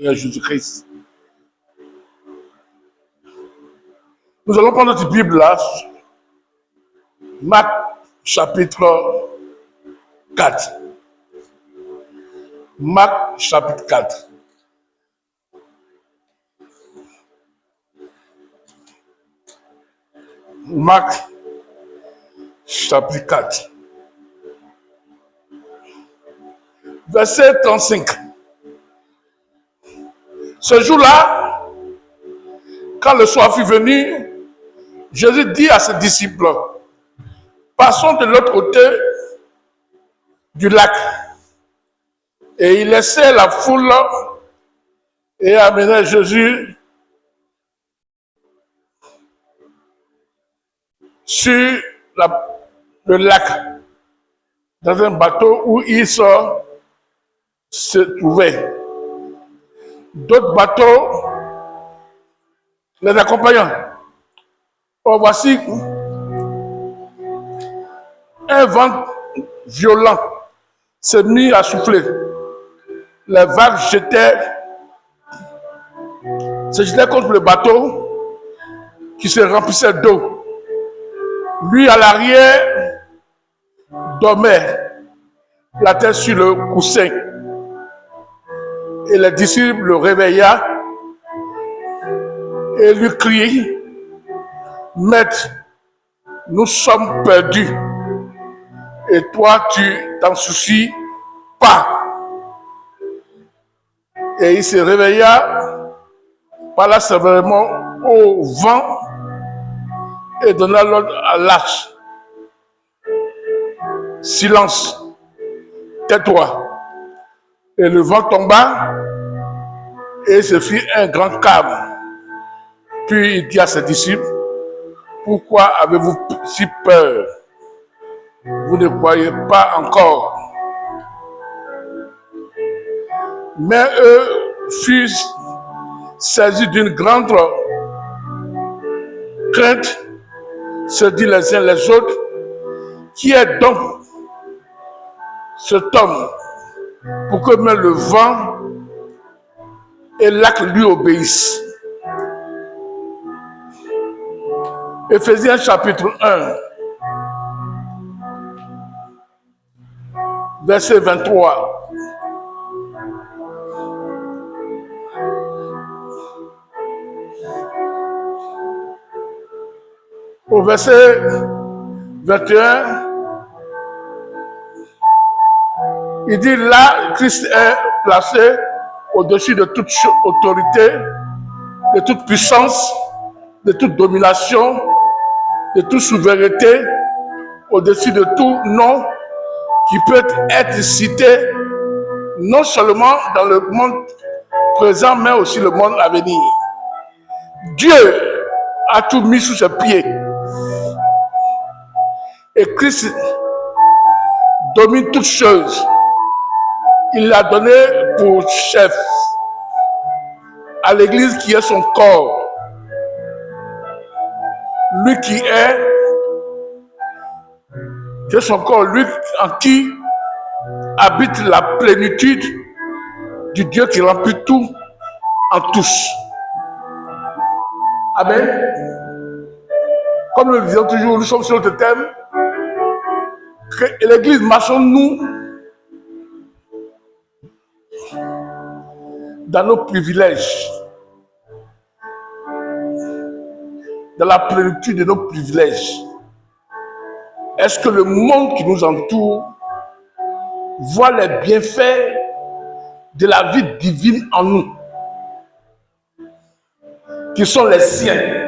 Seigneur Jésus-Christ. Nous allons prendre notre Bible là, Marc chapitre 4. Marc chapitre 4. Marc chapitre 4. Verset 35. Ce jour-là, quand le soir fut venu, Jésus dit à ses disciples, passons de l'autre côté du lac. Et il laissait la foule et amenait Jésus sur le lac, dans un bateau où il se trouvait. D'autres bateaux les accompagnant. Oh, voici un vent violent s'est mis à souffler. Les vagues se jetaient contre le bateau qui se remplissait d'eau. Lui, à l'arrière, dormait, la tête sur le coussin. Et les disciples le réveilla et lui crient, Maître, nous sommes perdus. Et toi, tu t'en soucies pas. Et il se réveilla, parla sévèrement au vent et donna l'ordre à l'arche. Silence, tais-toi. Et le vent tomba et se fit un grand calme. Puis il dit à ses disciples, pourquoi avez-vous si peur? Vous ne croyez pas encore. Mais eux furent saisis d'une grande crainte, se disent les uns les autres, qui est donc cet homme pour que même le vent et lac lui obéissent. Éphésiens chapitre 1, verset 23. Au verset 21, il dit là, Christ est placé au-dessus de toute autorité, de toute puissance, de toute domination, de toute souveraineté, au-dessus de tout nom qui peut être cité non seulement dans le monde présent, mais aussi le monde à venir. Dieu a tout mis sous ses pieds. Et Christ domine toutes choses. Il l'a donné pour chef à l'Église qui est son corps. Lui qui est son corps, lui en qui habite la plénitude du Dieu qui remplit tout en tous. Amen. Comme nous le disons toujours, nous sommes sur notre thème. L'Église, marchons-nous dans nos privilèges, dans la plénitude de nos privilèges. Est-ce que le monde qui nous entoure voit les bienfaits de la vie divine en nous, qui sont les siens?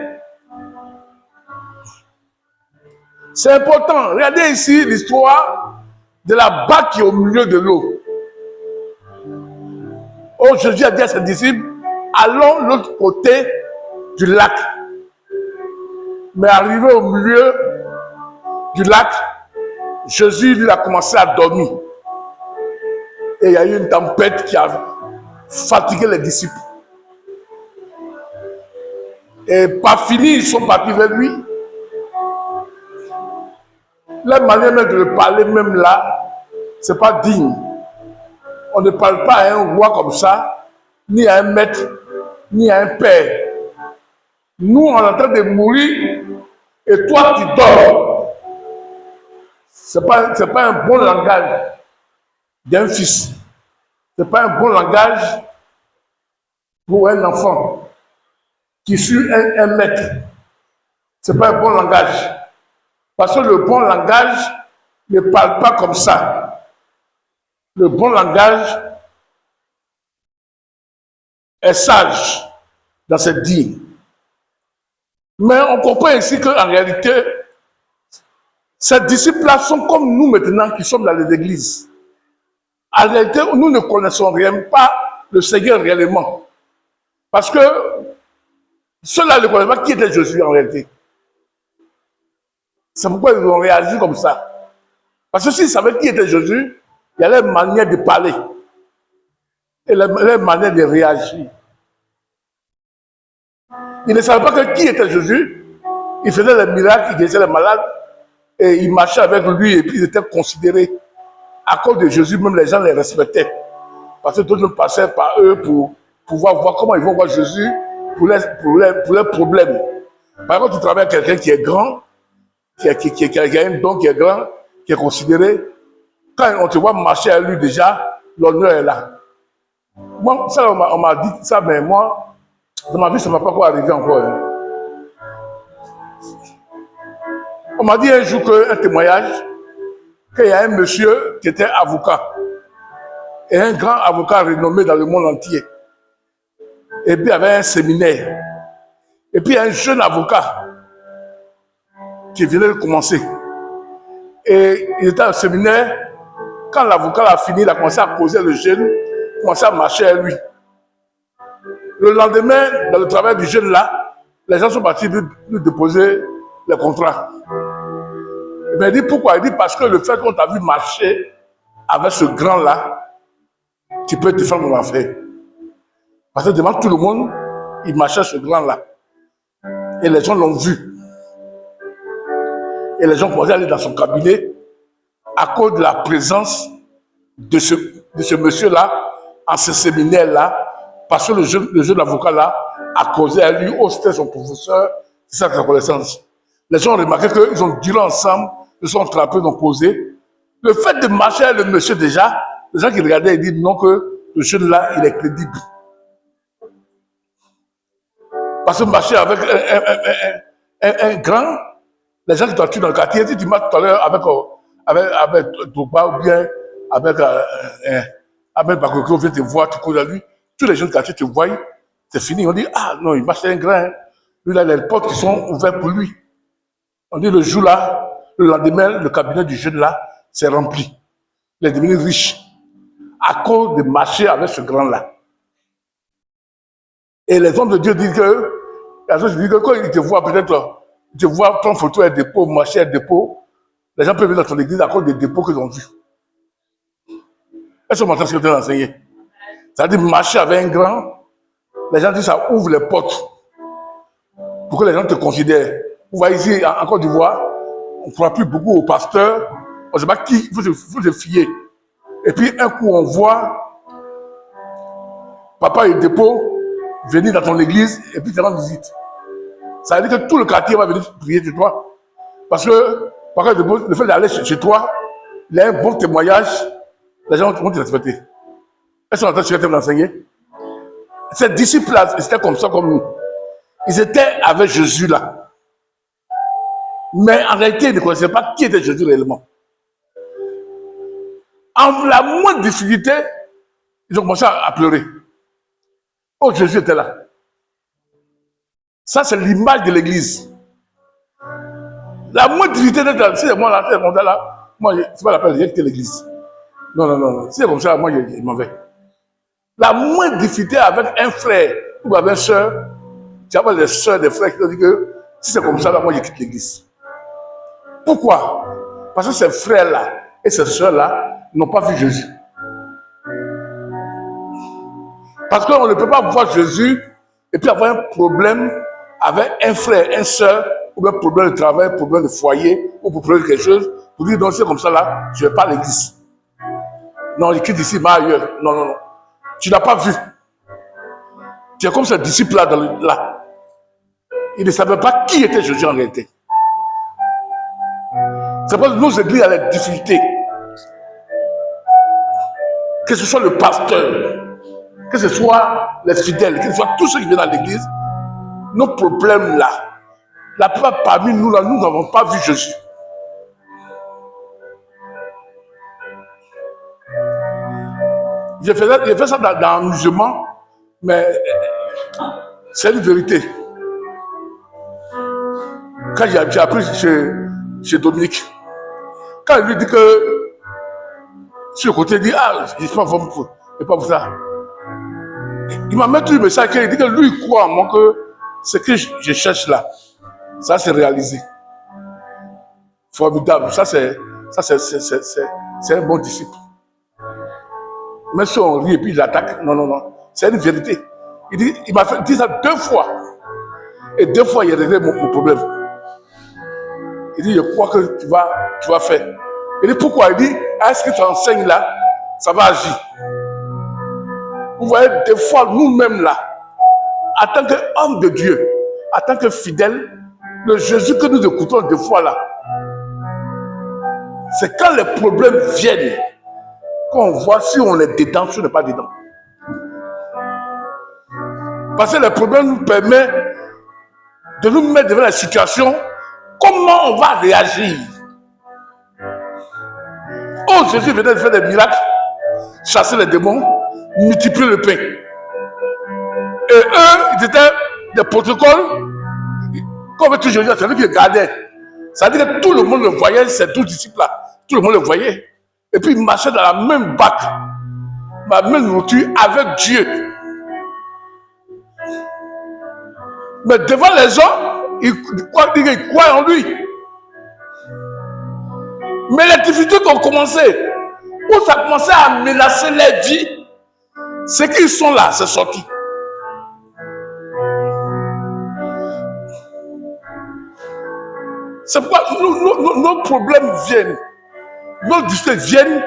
C'est important. Regardez ici l'histoire de la barque qui est au milieu de l'eau. Oh, Jésus a dit à ses disciples, allons de l'autre côté du lac. Mais arrivé au milieu du lac, Jésus lui a commencé à dormir. Et il y a eu une tempête qui a fatigué les disciples. Et pas fini, ils sont partis vers lui. La manière même de le parler, même là, c'est pas digne. On ne parle pas à un roi comme ça ni à un maître, ni à un père. Nous, on est en train de mourir et toi, tu dors. Ce n'est pas un bon langage d'un fils. Ce n'est pas un bon langage pour un enfant qui suit un maître. Ce n'est pas un bon langage. Parce que le bon langage ne parle pas comme ça. Le bon langage est sage dans cette digne. Mais on comprend ici qu'en réalité, ces disciples-là sont comme nous maintenant qui sommes dans les églises. En réalité, nous ne connaissons rien, pas le Seigneur réellement. Parce que ceux-là ne connaissent pas qui était Jésus en réalité. C'est pourquoi ils ont réagi comme ça. Parce que s'ils savaient qui était Jésus, il y a leur manière de parler et leur manière de réagir. Ils ne savaient pas que qui était Jésus. Il faisait les miracles, il guérissait les malades et il marchait avec lui et puis ils étaient considérés. À cause de Jésus, même les gens les respectaient. Parce que tout le monde passait par eux pour pouvoir voir comment ils vont voir Jésus pour leurs problèmes. Par exemple, tu travailles avec quelqu'un qui est grand, qui a un don qui est grand, qui est considéré. Quand on te voit marcher à lui déjà, l'honneur est là. Moi, ça, on m'a dit ça, mais moi, dans ma vie, ça ne m'a pas encore arrivé encore. Hein. On m'a dit un jour un témoignage, qu'il y a un monsieur qui était avocat, et un grand avocat renommé dans le monde entier. Et puis il y avait un séminaire. Et puis il y a un jeune avocat qui venait de commencer. Et il était au séminaire. Quand l'avocat a fini, il a commencé à causer le jeune, il a commencé à marcher à lui. Le lendemain, dans le travail du jeune là, les gens sont partis lui déposer le contrat. Mais il dit pourquoi? Il dit parce que le fait qu'on t'a vu marcher avec ce grand-là, tu peux te faire mon affaire. Parce que devant tout le monde, il marchait ce grand-là. Et les gens l'ont vu. Et les gens commençaient à aller dans son cabinet à cause de la présence de ce monsieur-là, en ce séminaire-là, parce que le jeune avocat-là a causé à lui, oh, c'était son professeur, c'est ça sa connaissance. Les gens ont remarqué qu'ils ont duré ensemble, ils sont attrapés, ils ont causé. Le fait de marcher avec le monsieur déjà, les gens qui regardaient, ils disent non, que le jeune-là, il est crédible. Parce que marcher avec un grand, les gens qui t'ont tué dans le quartier, si tu marches tout à l'heure avec Drogba ou bien avec Bakoko, vient te voir, tu causes à lui, tous les gens du quartier te voient, c'est fini. On dit, ah non, il marche un grand, hein. Lui là, les portes qui sont ouvertes pour lui. On dit, le jour là, le lendemain, le cabinet du jeune là, c'est rempli. Il est devenu riche à cause de marcher avec ce grand là. Et les hommes de Dieu disent que quand ils te voient peut-être, ils te voient prendre photo à dépôt, marcher à dépôt, les gens peuvent venir dans ton église à cause des dépôts qu'ils ont vus. Est-ce que vous m'entendez ce que je vais enseigner? C'est-à-dire marcher avec un grand, les gens disent que ça ouvre les portes pour que les gens te considèrent. Vous voyez ici, en Côte d'Ivoire, on ne croit plus beaucoup aux pasteurs, on ne sait pas qui, il faut se fier. Et puis un coup on voit papa et dépôt venir dans ton église et puis te rendre visite. Ça veut dire que tout le quartier va venir prier chez toi. Parce que par exemple, le fait d'aller chez toi, il y a un bon témoignage, les gens vont te respecter. Est-ce qu'on entend ce que tu veux enseigner? Ces disciples-là, ils étaient comme ça, comme nous. Ils étaient avec Jésus là. Mais en réalité, ils ne connaissaient pas qui était Jésus réellement. En la moindre difficulté, ils ont commencé à pleurer. Oh, Jésus était là. Ça, c'est l'image de l'église. La moindre difficulté d'être, si c'est moi là, c'est comme ça là, moi, c'est pas la peine de quitter l'église. Non. Si c'est comme ça, moi, je m'en vais. La moindre difficulté avec un frère ou avec une soeur, tu as des soeurs, des frères qui ont dit que si c'est comme ça, là, moi, je quitte l'église. Pourquoi? Parce que ces frères-là et ces soeurs-là n'ont pas vu Jésus. Parce qu'on ne peut pas voir Jésus et puis avoir un problème avec un frère, une soeur, ou un problème de travail, un problème de foyer, ou pour problème de quelque chose, pour dire non, c'est comme ça là, je ne vais pas à l'église. Non, je quitte ici, mais ailleurs. Non. Tu n'as pas vu. Tu es comme ce disciple-là, là. Il ne savait pas qui était Jésus en réalité. C'est parce que nos églises ont des difficultés. Que ce soit le pasteur, que ce soit les fidèles, que ce soit tous ceux qui viennent à l'église, nos problèmes là, la plupart parmi nous là, nous n'avons pas vu Jésus. J'ai fait ça dans l'amusement, mais c'est une vérité. Quand j'ai appris chez Dominique, quand il lui dit que sur le côté, il dit ah, je ne suis pas pour ça. Il m'a mis tout le message, il dit que lui, il croit en moi que ce que je cherche là, ça c'est réalisé. Formidable. Ça c'est un bon disciple. Mais si on rit et puis il attaque, non. C'est une vérité. Il m'a dit ça 2 fois. Et 2 fois, il a réglé mon problème. Il dit, je crois que tu vas faire. Il dit, pourquoi? Il dit, est-ce que tu enseignes là, ça va agir. Vous voyez, des fois, nous-mêmes là, en tant qu'homme de Dieu, en tant que fidèle, le Jésus que nous écoutons des fois là, c'est quand les problèmes viennent, qu'on voit si on est dedans, si on n'est pas dedans. Parce que les problèmes nous permettent de nous mettre devant la situation, comment on va réagir. Oh, Jésus venait de faire des miracles, chasser les démons, multiplier le pain. Et eux, ils étaient des protocoles, comme toujours, c'est lui qui les gardait. Ça veut dire que tout le monde le voyait, ces 12 disciples-là, tout le monde le voyait. Et puis ils marchaient dans la même bac, la même nourriture avec Dieu. Mais devant les gens, ils croient en lui. Mais les difficultés qui ont commencé, où ça a commencé à menacer leur vie, c'est qu'ils sont là, c'est sorti. C'est pourquoi nos problèmes viennent, nos difficultés viennent.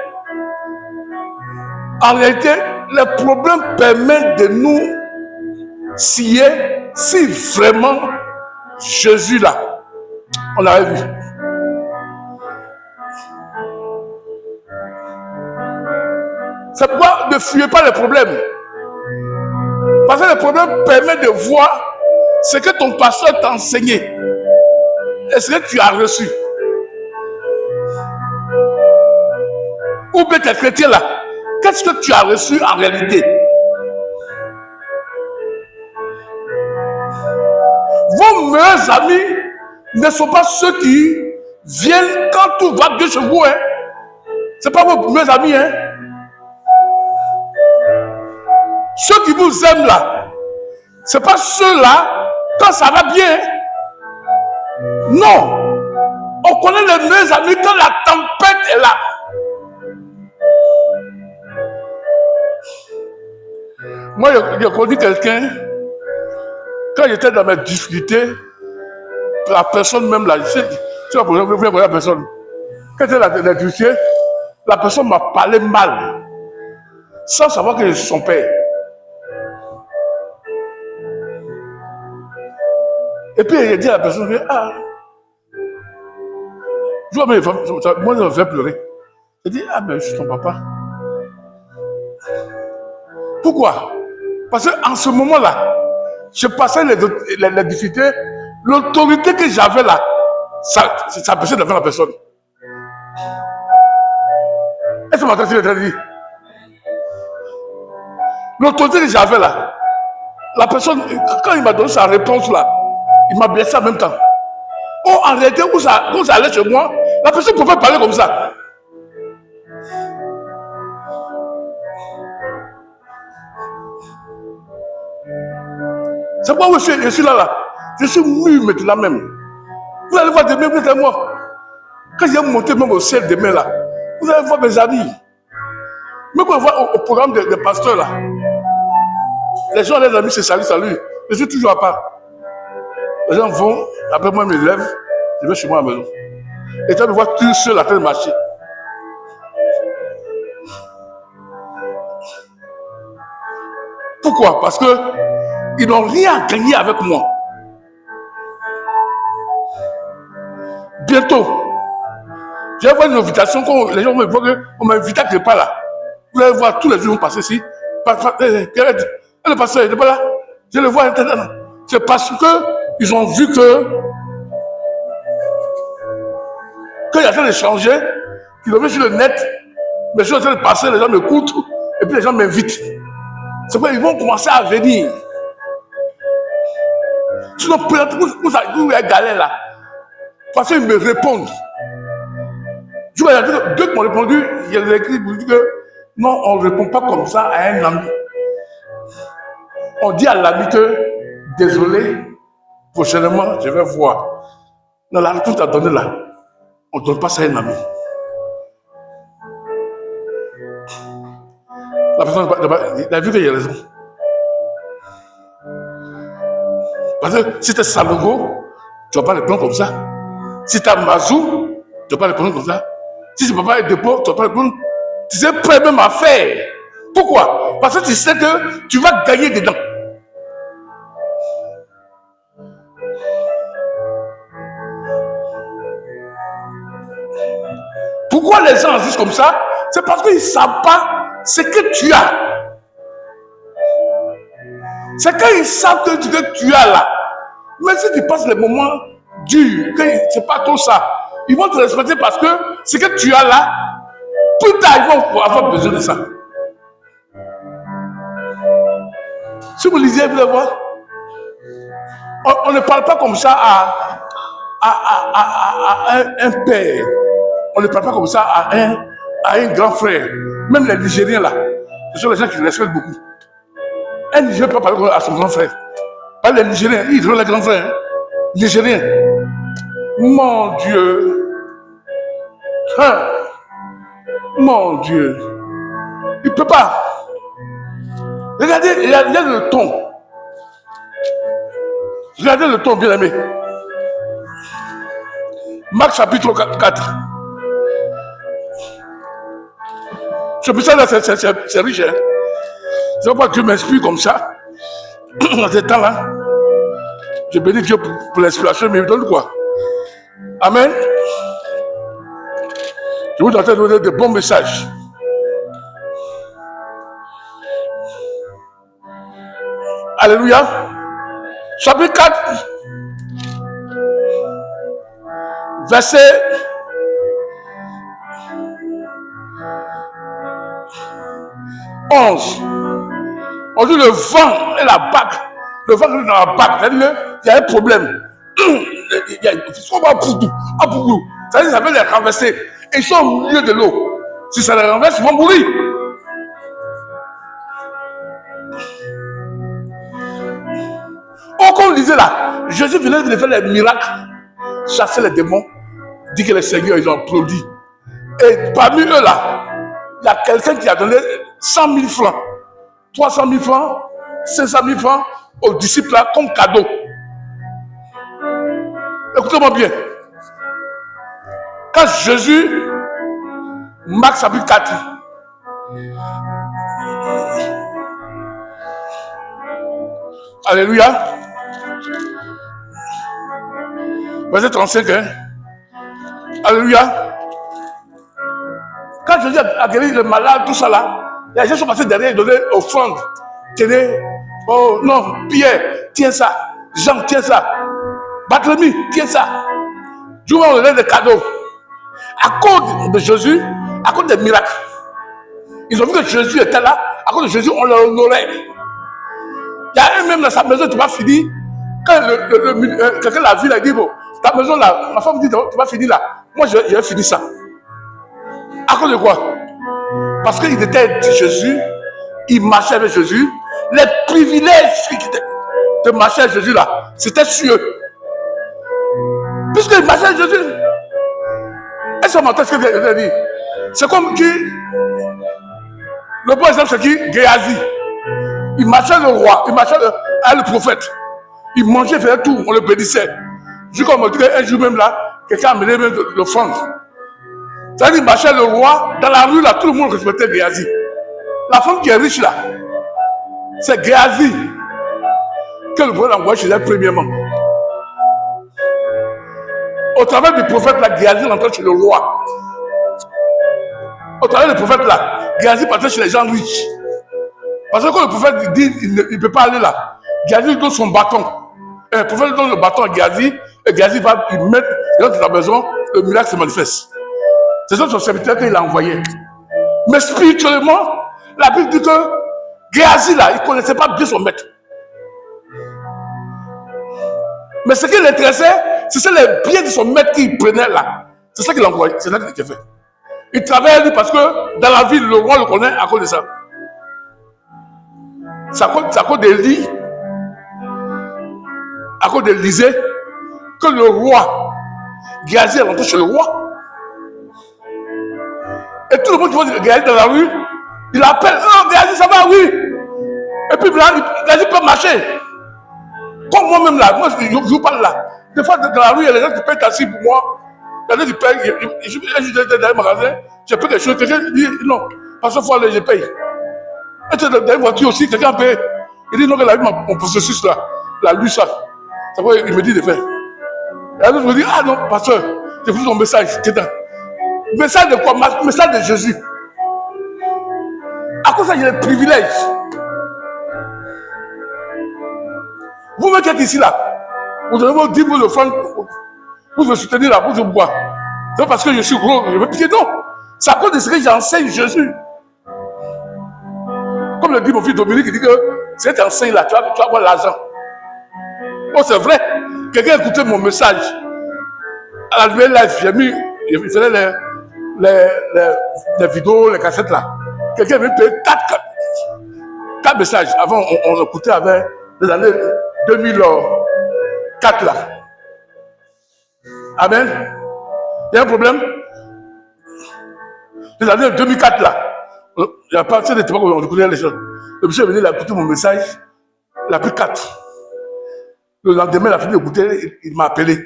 En réalité, les problèmes permettent de nous scier si vraiment Jésus là, on l'avait vu. C'est pourquoi ne fuyez pas les problèmes. Parce que les problèmes permettent de voir ce que ton pasteur t'a enseigné. Et ce que tu as reçu. Ou bien tes chrétiens là, qu'est-ce que tu as reçu en réalité? Vos meilleurs amis ne sont pas ceux qui viennent quand tout va bien chez vous. Hein. Ce n'est pas vos meilleurs amis. Hein. Ceux qui vous aiment là, ce n'est pas ceux-là quand ça va bien. Non. On connaît les meilleurs amis quand la tempête est là. Moi, j'ai connu quelqu'un, quand j'étais dans mes difficultés, la personne même là, tu vois, la personne, quand j'étais dans mes difficultés, la personne m'a parlé mal, sans savoir que je suis son père. Et puis, il a dit à la personne, ah, je vois, mais moi, je me fais pleurer. Il dit, ah, ben, je suis ton papa. Pourquoi? Parce qu'en ce moment-là, je passais les difficultés, l'autorité que j'avais là, ça empêchait de faire la personne. Est-ce que tu m'as dit? L'autorité que j'avais là, la personne, quand il m'a donné sa réponse là, il m'a blessé en même temps. Oh, en réalité, où ça allait chez moi, la personne ne peut pas parler comme ça. C'est pourquoi je suis là. Je suis mûr maintenant même. Vous allez voir demain, vous êtes moi. Quand j'ai monté même au ciel demain là, vous allez voir mes amis. Même quand on voit au programme des pasteurs là, les gens, les amis, c'est salut. Je suis toujours à part. Les gens vont, après moi, je me lève, je vais chez moi à la maison. Et tu vas me voir tout seul à train de marcher. Pourquoi? Parce que Ils n'ont rien à gagner avec moi. Bientôt, je vais voir une invitation, quand les gens vont voir qu'on m'a invité à quelque part là. Vous allez voir, tous les jours vont passer ici. Le pasteur, il n'est pas là. Je le vois. C'est parce qu'ils ont vu qu'il y a rien de changer, qu'ils ont vu sur le net, mais je suis en train de passer, les gens m'écoutent, et puis les gens m'invitent. C'est pourquoi ils vont commencer à venir. Sinon, pour ça, il y a galère là. Parce qu'ils me répondent. Je vois, il y a deux qui m'ont répondu, il y a des écrits pour dire que non, on ne répond pas comme ça à un ami. On dit à l'ami que désolé, prochainement, je vais voir. Dans la réponse à donner là, on ne donne pas ça à un ami. La personne il a vu qu'il y a raison. Parce que si tu es Sanogo, tu ne vas pas répondre comme ça. Si tu as Mazou, tu ne vas pas répondre comme ça. Si c'est papa et dépôt, tu ne vas pas répondre. Tu sais prêt même à faire. Pourquoi? Parce que tu sais que tu vas gagner dedans. Pourquoi les gens agissent comme ça? C'est parce qu'ils ne savent pas ce que tu as. C'est quand ils savent que tu as là. Mais si tu passes les moments durs, que c'est pas tout ça, ils vont te respecter parce que ce que tu as là, plus tard, ils vont avoir besoin de ça. Si vous lisez, vous allez voir, on ne parle pas comme ça à un père. On ne parle pas comme ça à un grand frère. Même les Nigériens là, ce sont les gens qui respectent beaucoup. Un Nigérien peut parler à son grand frère. Pas les Nigériens, ils sont les grands frères. Hein? Nigériens. Mon Dieu. Hein? Mon Dieu. Il ne peut pas. Regardez, il y a le ton. Regardez le ton, bien aimé. Marc chapitre 4. C'est pour ça là, c'est riche. Hein? C'est pourquoi Dieu m'inspire comme ça. Dans ce temps-là, je bénis Dieu pour l'inspiration, mais il me donne quoi? Amen. Je vous donner de bons messages. Alléluia. Chapitre 4, verset 11. On dit le vent et la bague. Le vent est dans la bague. C'est-à-dire qu'il y a un problème. Il y a c'est-à-dire ça veut les renverser. Et ils sont au milieu de l'eau. Si ça les renverse, ils vont mourir. Oh, comme on disait là, Jésus venait de faire les miracles, chasser les démons, dit que les seigneurs ils ont applaudi. Et parmi eux là, il y a quelqu'un qui a donné 100 000 francs, 300 000 francs, 500 000 francs aux disciples là comme cadeau. Écoutez-moi bien. Quand Jésus, Marc chapitre 4, Alléluia, verset 35, hein? Alléluia. Quand Jésus a guéri le malade, tout ça là, les gens sont passés derrière et donnaient offrande. Tenez, oh non, Pierre, tiens ça. Jean, tiens ça. Barthélemy, tiens ça. Dieu va donner des cadeaux. À cause de Jésus, à cause des miracles. Ils ont vu que Jésus était là. À cause de Jésus, on l'a honoré. Il y a un même dans sa maison, tu vas finir. Quand quelqu'un l'a vu, il a dit, bon, ta maison là, ma femme dit, tu vas finir là. Moi, je vais finir ça. À cause de quoi? Parce qu'il était Jésus, il marchait avec Jésus. Les privilèges de marcher avec Jésus là, c'était sur eux. Puisqu'il marchait avec Jésus. Est-ce que vous entendez ce que je dis? C'est comme qui? Le bon exemple, c'est qui? Géasi. Il marchait le roi, il marchait avec le prophète. Il mangeait, il faisait tout, on le bénissait. Juste comme on dit un jour même là, quelqu'un a amené même l'offrande. C'est-à-dire qu'il marchait le roi, dans la rue là, tout le monde respectait Géasi. La femme qui est riche là, c'est Géasi. que le prophète a envoyé chez elle premièrement. Au travers du prophète, là, Géasi rentrait chez le roi. Au travers du prophète, là, Géasi partait chez les gens riches. Parce que quand le prophète dit qu'il ne peut pas aller là, Géasi lui donne son bâton. Et le prophète lui donne le bâton à Géasi, et Géasi va lui mettre dans la maison, le miracle se manifeste. C'est ça son serviteur qu'il a envoyé. Mais spirituellement, la Bible dit que Géasi là, il ne connaissait pas bien son maître. Mais ce qui l'intéressait, c'est les biens de son maître qu'il prenait là. C'est ça qu'il a envoyé, c'est ça qu'il a fait. Il travaille lui parce que dans la ville, le roi le connaît à cause de ça. C'est à cause d'Élie, à cause d'Élysée, que le roi, Géasi est rentré chez le roi. Et tout le monde qui voit Géasi dans la rue, il appelle, oh Géasi, ça va, oui. Et puis là, Géasi peut marcher. Comme moi-même là, moi je parle là. Des fois dans la rue, il y a des gens qui payent taxi pour moi. Il y a des gens qui payent, je suis dans le magasin, j'ai payé quelque chose, quelqu'un dit non, parce qu'il faut aller, je paye. Et tu es dans une voiture aussi, quelqu'un paye. Il dit non, il a vu mon processus là, il a lu ça. Ça veut il me dit de faire. Et alors je me dis, ah non, pasteur, j'ai vu ton message, message de quoi? Message de Jésus. À cause de ça, j'ai des privilèges. Vous-même qui êtes ici là, vous devez 10 000 francs pour me soutenir là, pour vous boire. C'est parce que je suis gros, je veux piquer, non. C'est à cause de ce que j'enseigne Jésus. Comme le dit mon fils Dominique, il dit que cet enseigne là, tu vas avoir l'argent. Oh, c'est vrai. Quelqu'un a écouté mon message. À la nouvelle live, j'ai mis, il faisait les vidéos, les cassettes là. Quelqu'un avait payé 4 messages. Avant, on écoutait avec les années 2004 là. Amen. Il y a un problème. Les années 2004 là. Il n'y a pas de temps où on écoutait les choses. Le monsieur est venu, il a écouté mon message. Il a pris 4. Le lendemain, il a fini d'écouter, il m'a appelé.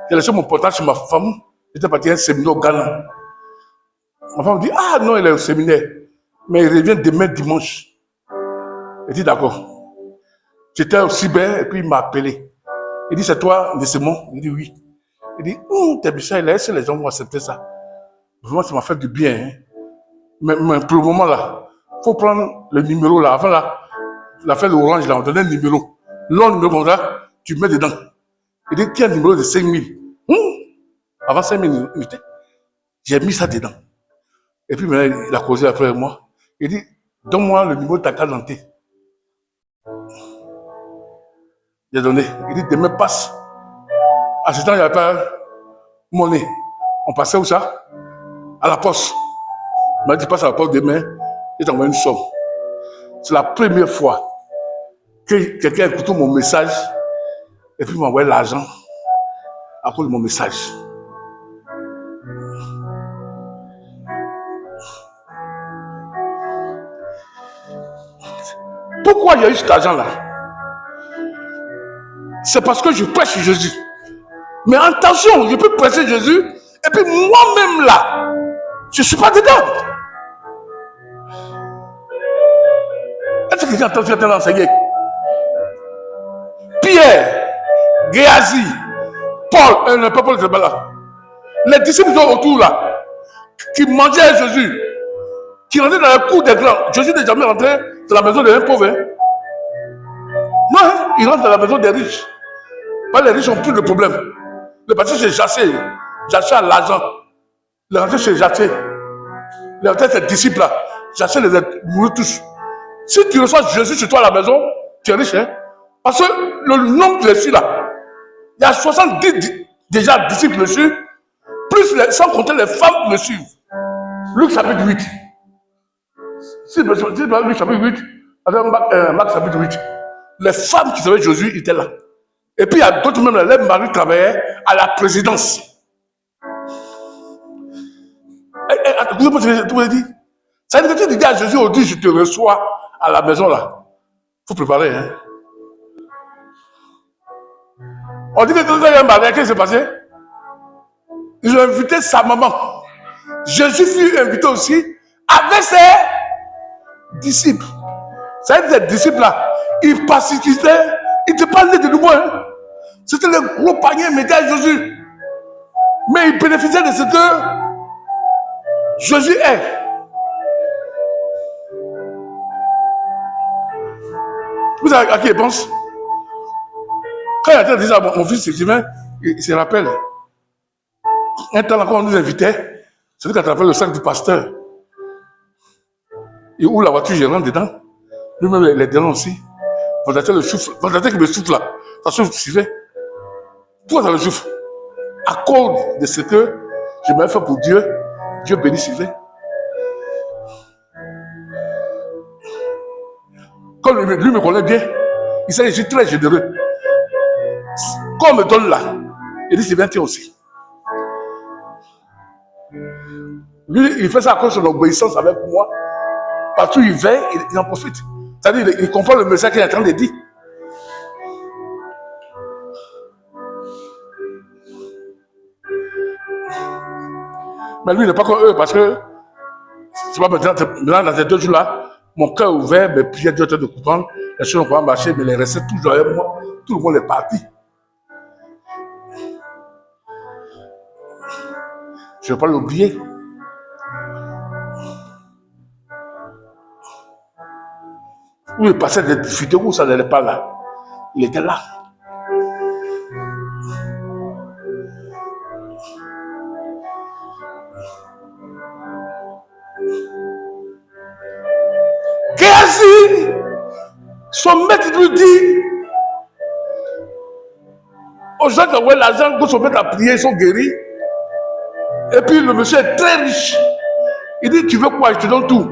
J'ai laissé mon portable chez ma femme. J'étais parti à un séminaire au Ghana. Ma femme me dit, ah non, il est au séminaire. Mais il revient demain dimanche. Il dit, d'accord. J'étais au cyber et puis il m'a appelé. Il dit, c'est toi, Nessemon? Il dit, oui. Il dit, tes messages, il a laissé les gens vont accepter ça. Vraiment, ça m'a fait du bien. Hein. Mais pour le moment là, il faut prendre le numéro là. Avant là, l'affaire de Orange là, on donnait un numéro. Long numéro là, tu mets dedans. Il dit, qu'il y a un numéro de 5 000. Avant 5 000 unités, j'ai mis ça dedans. Et puis maintenant, il a causé après moi. Il dit, donne-moi le numéro de ta carte d'identité. J'ai donné. Il dit, demain passe. À ce temps, il n'y avait pas monnaie. On passait où ça? À la poste. Il m'a dit, passe à la poste demain, il t'envoie une somme. C'est la première fois que quelqu'un a écouté mon message et puis m'a envoyé l'argent à cause de mon message. Pourquoi il y a eu cet argent-là? C'est parce que je prêche Jésus. Mais attention, je peux prêcher Jésus et puis moi-même là, je ne suis pas dedans. Est-ce que quelqu'un entend ce que enseigner? Pierre, Géasi, Paul, le peuple de là, les disciples autour là, qui mangeaient Jésus, qui rentraient dans la cour des grands. Jésus n'est jamais rentré dans la maison des pauvres. Hein? Non, hein? Il rentre dans la maison des riches. Les riches ont plus de problème. Le parti c'est Jassé à l'argent. Il est rentré chez Jassé. Il est rentré ses disciples là. Jassé les a mourus tous. Si tu reçois Jésus chez toi à la maison, tu es riche. Hein? Parce que le nombre de dessus là, il y a 70 déjà disciples dessus, plus sans compter les femmes le suivent. Luc chapitre 8. Si Luc chapitre 8, Marc chapitre 8. Les femmes qui savaient Jésus étaient là. Et puis il y a d'autres même, les maris travaillaient à la présidence. Vous avez dit, ça veut dire que tu dis à Jésus, on dit, je te reçois à la maison là. Il faut préparer. Hein? On dit que quand il y a un mariage, qu'est-ce qui s'est passé? Ils ont invité sa maman. Jésus fut invité aussi avec ses disciples. Ça veut dire que ces disciples là, ils participaient Il ne pas né de nouveau. Hein. C'était le gros panier mettait à Jésus. Mais il bénéficiait de ce que Jésus est. Vous savez à qui il pense? Quand il a dit ça, mon fils Sylvain, il se rappelle. Un temps encore, on nous invitait. C'était qu'à travers le sac du pasteur. Et où la voiture, je rentre dedans. Lui-même, les dedans aussi. Fondateur le souffle. Fondateur qui me souffle là. Ça souffle, Sylvain. Pourquoi ça le souffle? À cause de ce que je m'avais fait pour Dieu, Dieu bénit Sylvain. Comme lui me connaît bien, il sait que je suis très généreux. Quand on me donne là, il dit Sylvain, tiens aussi. Lui, il fait ça à cause de son obéissance avec moi. Partout où il va, il en profite. C'est-à-dire, il comprend le message qu'il est en train de dire. Mais lui, il n'est pas comme eux, parce que c'est pas maintenant, dans ces 2 jours-là, mon cœur est ouvert, mes prières Dieu en train de comprendre, les choses n'ont pas marché, mais les recettes toujours avec moi, tout le monde est parti. Je ne vais pas l'oublier. Où il passait des difficultés, où ça n'allait pas là. Il était là. Géasi, son maître lui dit aux gens qui ont l'argent pour se mettre à prier, ils sont guéris. Et puis le monsieur est très riche. Il dit, tu veux quoi? Je te donne tout.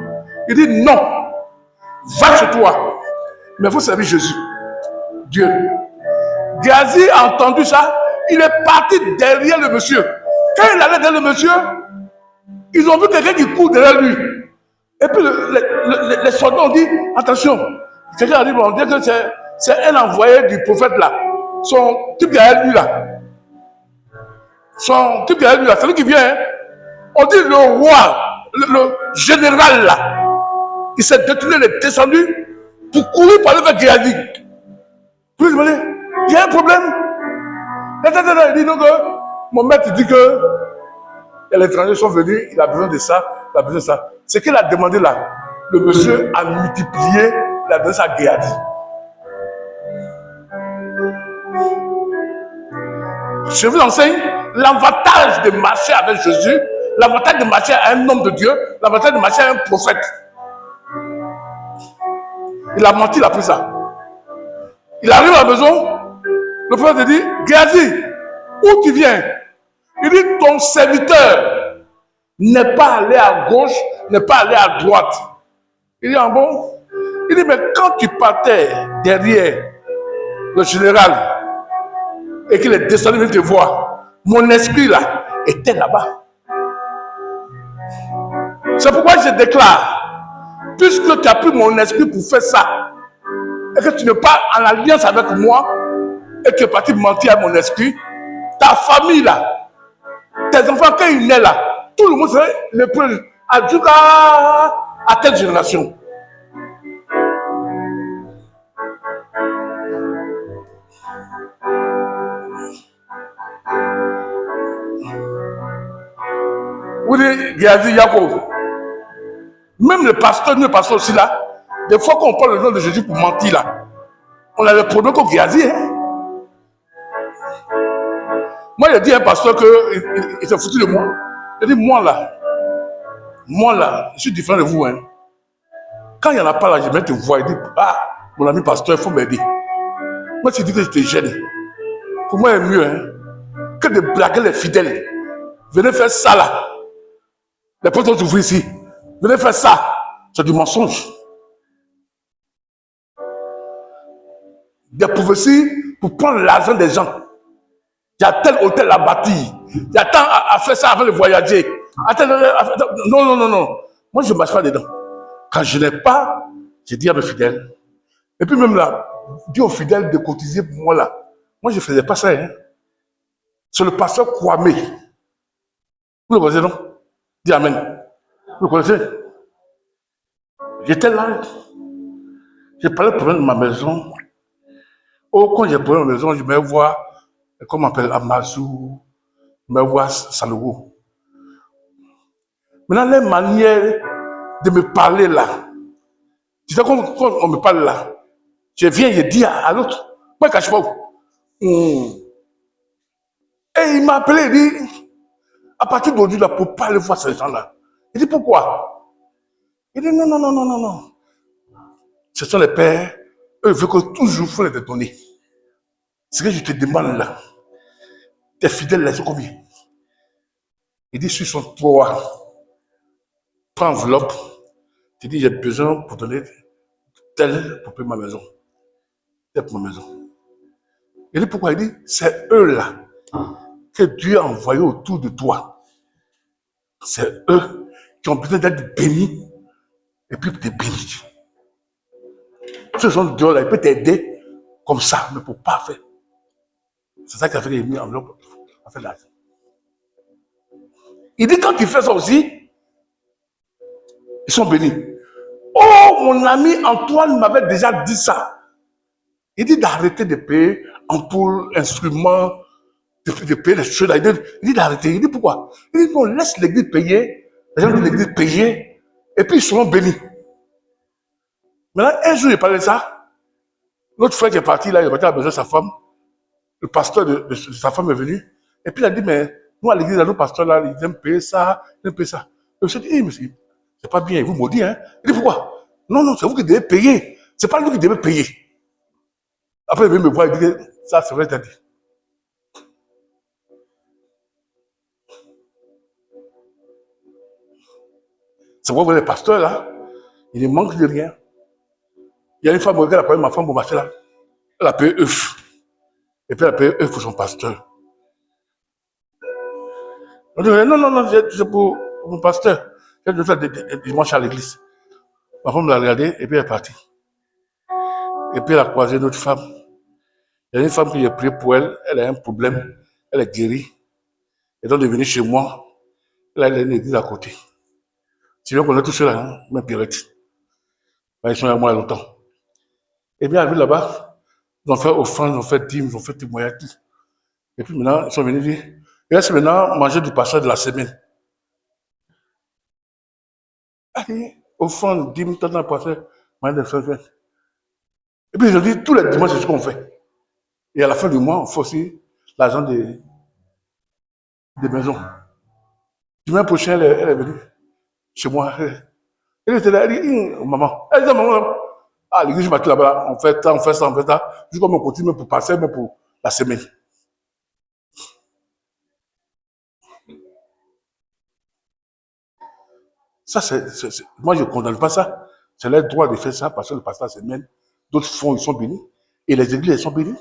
Il dit, non, va chez toi. Mais il faut servir Jésus, Dieu. Géasi a entendu ça, il est parti derrière le monsieur. Quand il allait derrière le monsieur, ils ont vu quelqu'un qui court derrière lui. Et puis les soldats ont dit, attention, quelqu'un a dit, on dit que c'est un envoyé du prophète là. Son type derrière lui là. Son type derrière lui là, c'est lui qui vient. Hein. On dit le roi, le général là, il s'est détourné, il est descendu pour courir pour aller vers Géasi. Puis il dit, il y a un problème. Il dit non, que mon maître dit que les étrangers sont venus, il a besoin de ça, il a besoin de ça. Ce qu'il a demandé là, le monsieur a multiplié, il a donné ça à Géasi. Je vous enseigne l'avantage de marcher avec Jésus, l'avantage de marcher à un homme de Dieu, l'avantage de marcher à un prophète. Il a menti, il a pris ça. Il arrive à la maison, le prophète dit, Géasi, où tu viens? Il dit, ton serviteur n'est pas allé à gauche, n'est pas allé à droite. Il dit, ah bon? Il dit, mais quand tu partais derrière le général et qu'il est descendu venir te voir, mon esprit là était là-bas. C'est pourquoi je déclare, puisque tu as pris mon esprit pour faire ça, et que tu n'es pas en alliance avec moi, et que tu es parti mentir à mon esprit, ta famille là, tes enfants, quand ils naissent là, tout le monde serait le premier à telle génération. Vous dites, Géasi, Yaakov. Même le pasteur aussi là, des fois qu'on parle le nom de Jésus pour mentir là, on a le problème comme Géasi. Hein? Moi, j'ai dit à un pasteur qu'il s'est foutu de moi. Il dit, moi là, je suis différent de vous. Hein. Quand il n'y en a pas là, je vais te voir. Il dit, ah, mon ami pasteur, il faut m'aider. Moi, tu dis que je te gêne. Pour moi, c'est mieux hein, que de blaguer les fidèles. Venez faire ça là. Les portes sont ouvertes ici. Venez faire ça. C'est du mensonge. Des prophéties pour prendre l'argent des gens. Il y a tel hôtel à bâtir. Il y a tant à faire ça avant de voyager. Non. Moi, je ne marche pas dedans. Quand je n'ai pas, je dis à mes fidèles. Et puis même là, dis aux fidèles de cotiser pour moi là. Moi, je ne faisais pas ça. Hein. C'est le pasteur Kwame. Vous le connaissez, non? Dis Amen. Vous le connaissez? J'étais là. J'ai parlé de problème de ma maison. Oh, quand j'ai pris ma maison, je me vois, comment on appelle, Amazou, je me vois Salogo. Maintenant, les manières de me parler là, tu sais, quand on me parle là, je viens, je dis à l'autre, moi, je ne cache pas. Et il m'a appelé, il dit, à partir d'aujourd'hui, là, pour ne pas aller voir ces gens-là. Il dit, pourquoi? Il dit, non, non, non, non, non, non. Ce sont les pères, eux veulent que toujours il faut les donner. Ce que je te demande là, tes fidèles, là, sont combien? Il dit, s'ils sont 3, prends enveloppe, tu dis, j'ai besoin pour donner tel pour payer ma maison. Tel pour ma maison. Il dit, pourquoi? Il dit, c'est eux là que Dieu a envoyé autour de toi. C'est eux qui ont besoin d'être bénis et puis te bénir. Ce sont Dieu là, il peut t'aider comme ça, mais pour pas faire. C'est ça qu'il a fait, il a mis enveloppe, il a fait l'argent. Il dit, quand tu fais ça aussi, ils sont bénis. Oh, mon ami Antoine m'avait déjà dit ça. Il dit d'arrêter de payer ampoule, instruments, de payer les choses. Il dit d'arrêter. Il dit pourquoi? Il dit non, laisse l'église payer, les gens de l'église payer, et puis ils seront bénis. Maintenant, un jour, il parlait de ça. L'autre frère qui est parti, là, il a besoin de sa femme. Le pasteur de sa femme est venu. Et puis il a dit, mais nous à l'église, nos pasteurs là, ils aiment payer ça, ils aiment payer ça. Et je me dit, monsieur, c'est pas bien, il vous maudit, hein. Il dit pourquoi? Non, non, c'est vous qui devez payer. C'est pas nous qui devez payer. Après, il vient me voir, il dit, ça, c'est vrai, t'as dit. C'est pourquoi les pasteurs là, il ne manque de rien. Il y a une femme, elle a payé ma femme pour marcher là. Elle a payé œuf. Et puis elle a payé œuf pour son pasteur. On dit, non, non, non, c'est pour mon pasteur. J'ai dû faire des dimanches à l'église. Ma femme l'a regardé et puis elle est partie. Et puis elle a croisé une autre femme. Il y a une femme qui a prié pour elle, elle a un problème, elle est guérie. Et donc elle est venue chez moi. Là, elle a une église à côté. Tu veux qu'on est tous là, hein, même Pierrette. Ils sont à moi longtemps. Et bien, arrivé là-bas, ils ont fait offrande, ils ont fait dîme, ils ont fait témoignage. Et puis maintenant, ils sont venus dire, il reste maintenant manger du pasteur de la semaine. Allez, offrande, dîme, tant dans le pasteur, manger de la semaine. Et puis ils ont dit, tous les dimanches, c'est ce qu'on fait. Et à la fin du mois, on fait aussi l'argent des maisons. Dimanche prochain, elle est venue chez moi. Elle était là, elle dit, maman, elle dit, maman, ah, l'église, je m'attends là-bas, on fait ça, on fait ça, on fait ça. Jusqu'à on continue pour passer, mais pour la semaine. Ça, moi, je ne condamne pas ça. C'est leur droit de faire ça parce que le pasteur la semaine, d'autres font, ils sont bénis. Et les églises, elles sont bénies.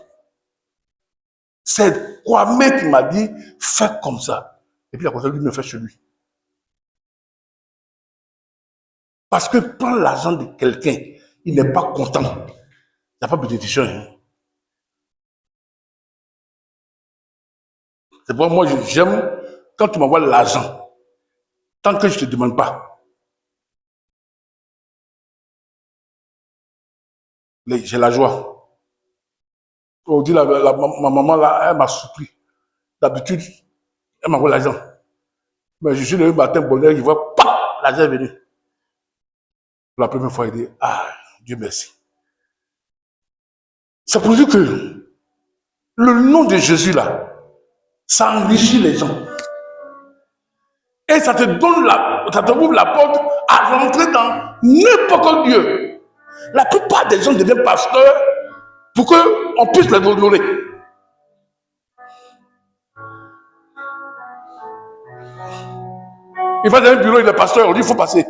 C'est Kwame qui m'a dit, fais comme ça. Et puis, la personne lui me fait chez lui. Parce que prendre l'argent de quelqu'un, il n'est pas content. Il n'y a pas de bénédiction. Hein. C'est pourquoi moi, j'aime quand tu m'envoies l'argent, tant que je ne te demande pas. J'ai la joie. On dit, ma maman, là, elle m'a soupli. D'habitude, elle m'envoie l'argent. Mais je suis le matin, bonheur, il voit, l'argent est venu. Pour la première fois, il dit, ah, Dieu merci. C'est pour dire que le nom de Jésus, là, ça enrichit les gens. Et ça te donne ça te ouvre la porte à rentrer dans n'importe quel Dieu. La plupart des gens deviennent pasteurs pour qu'on puisse les honorer. Il va dans un bureau, il est pasteur, on dit il faut passer.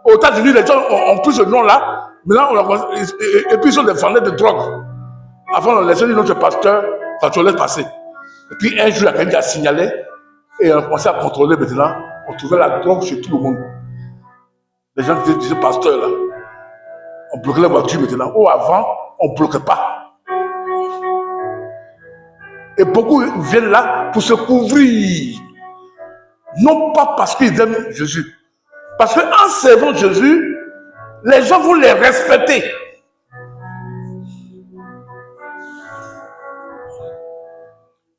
Aux États-Unis, les gens ont pris ce nom-là, maintenant, et puis ils sont des vendeurs de drogue. Avant, on laissait dire notre pasteur, quand on laisse passer. Et puis un jour, la quelqu'un a signalé, et on commençait à contrôler maintenant, on trouvait la drogue chez tout le monde. Les gens disaient, pasteur, là, on bloquait la voiture maintenant. Oh, avant, on ne bloquait pas. Et beaucoup viennent là pour se couvrir. Non pas parce qu'ils aiment Jésus. Parce qu'en servant Jésus, les gens vont les respecter.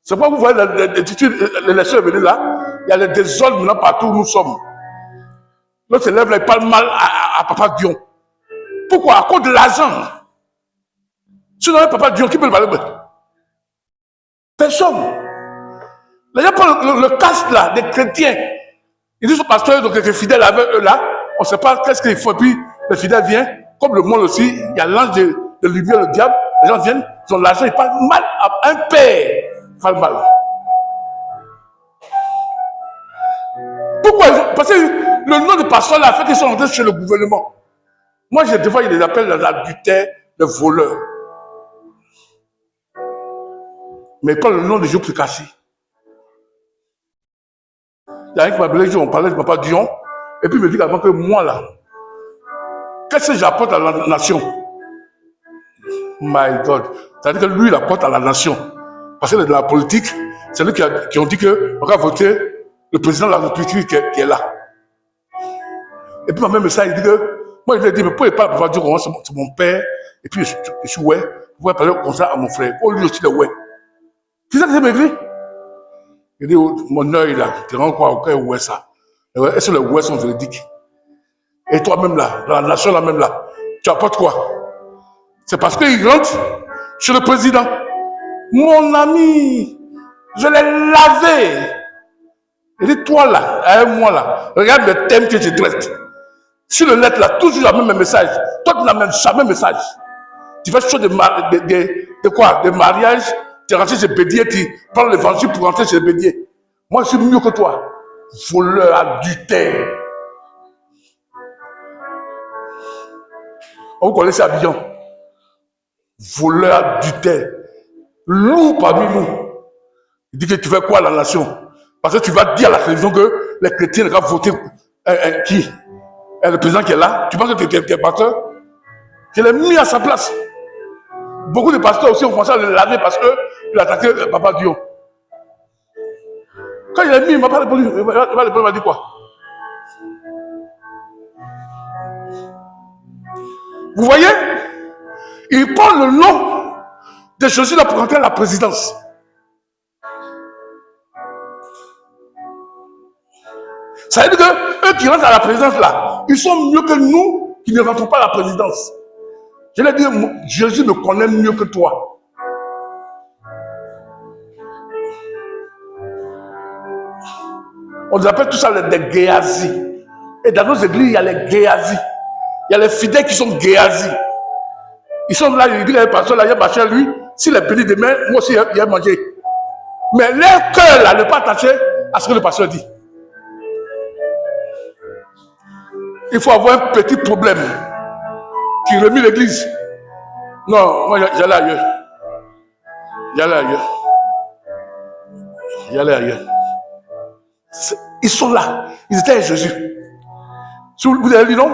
C'est pourquoi vous voyez l'élection est venue là, il y a les désordres maintenant partout où nous sommes. L'autre élève là, il parle mal à Papa Dion. Pourquoi? À cause de l'argent. Sinon, Papa Dion, qui peut le parler? Personne. Les gens prennent le casque là, des chrétiens. Ils disent au pasteur, donc les fidèles avec eux là, on ne sait pas qu'est-ce qu'il faut. Puis les fidèles viennent, comme le monde aussi, il y a l'ange de lumière, le diable. Les gens viennent, ils ont l'argent, ils parlent mal à un père. Ils parlent mal. Pourquoi? Parce que le nom de pasteur là a fait qu'ils sont entrés chez le gouvernement. Moi, des fois, il les appelle les adultères, les voleurs. Mais pas le nom de Dieu plus caché. Il y a un qui m'a appelé, on parlait de Papa Dion, et puis il me dit avant que moi là, qu'est-ce que j'apporte à la nation? My God. C'est-à-dire que lui, il apporte à la nation. Parce que dans la politique, c'est lui qui ont dit qu'on va voter le président de la République qui est là. Et puis, ma même message, il dit que, moi, je lui ai dit, mais pourquoi il parle Papa Dion, c'est mon père, et puis je suis ouais, vous pouvez parler comme ça à mon frère. Oh, lui aussi, il est ouais. C'est ça que j'ai m'écrit. Il dit, oh, mon œil là, tu rends quoi, ok, ouais, ça. Est-ce que les ouais sont véridiques? Et toi-même là, dans la nation là même là, tu apportes quoi? C'est parce qu'il rentre chez le président. Mon ami, je l'ai lavé. Il dit, toi là, avec moi là, regarde le thème que je traite. Sur le net là, toujours la même message. Toi, tu n'as même jamais message. Tu fais chose de quoi? De mariage, tu es rentré chez Bédier, tu prends l'évangile pour rentrer chez Bédier. Moi, je suis mieux que toi. Voleur, adultère. On vous connaissez Abidjan. Voleur, adultère. Loup parmi nous. Il dit que tu fais quoi à la nation? Parce que tu vas dire à la télévision que les chrétiens vont voter qui? Le président qui est là. Tu penses que tu es pasteur? Je l'ai mis à sa place. Beaucoup de pasteurs aussi ont commencé à le laver parce qu'il attaquait Papa Dion. Quand il est mis, il ne m'a pas répondu. Il m'a dit quoi? Vous voyez? Il prend le nom de Jésus là pour entrer à la présidence. Ça veut dire que eux qui rentrent à la présidence là, ils sont mieux que nous qui ne rentrons pas à la présidence. Je l'ai dit, Jésus me connaît mieux que toi. On nous appelle tout ça des Géazis. Et dans nos églises, il y a les Géazis. Il y a les fidèles qui sont Géazis. Ils sont là, ils disent, il y a un pasteur là, il y a un machin, lui, s'il est béni demain, moi aussi, il y a mangé. Mais leur cœur là, n'est pas attaché à ce que le pasteur dit. Il faut avoir un petit problème qui remue l'église. Non, moi j'allais ailleurs. J'allais ailleurs. Ils sont là. Ils étaient avec Jésus. Si vous avez lu, non?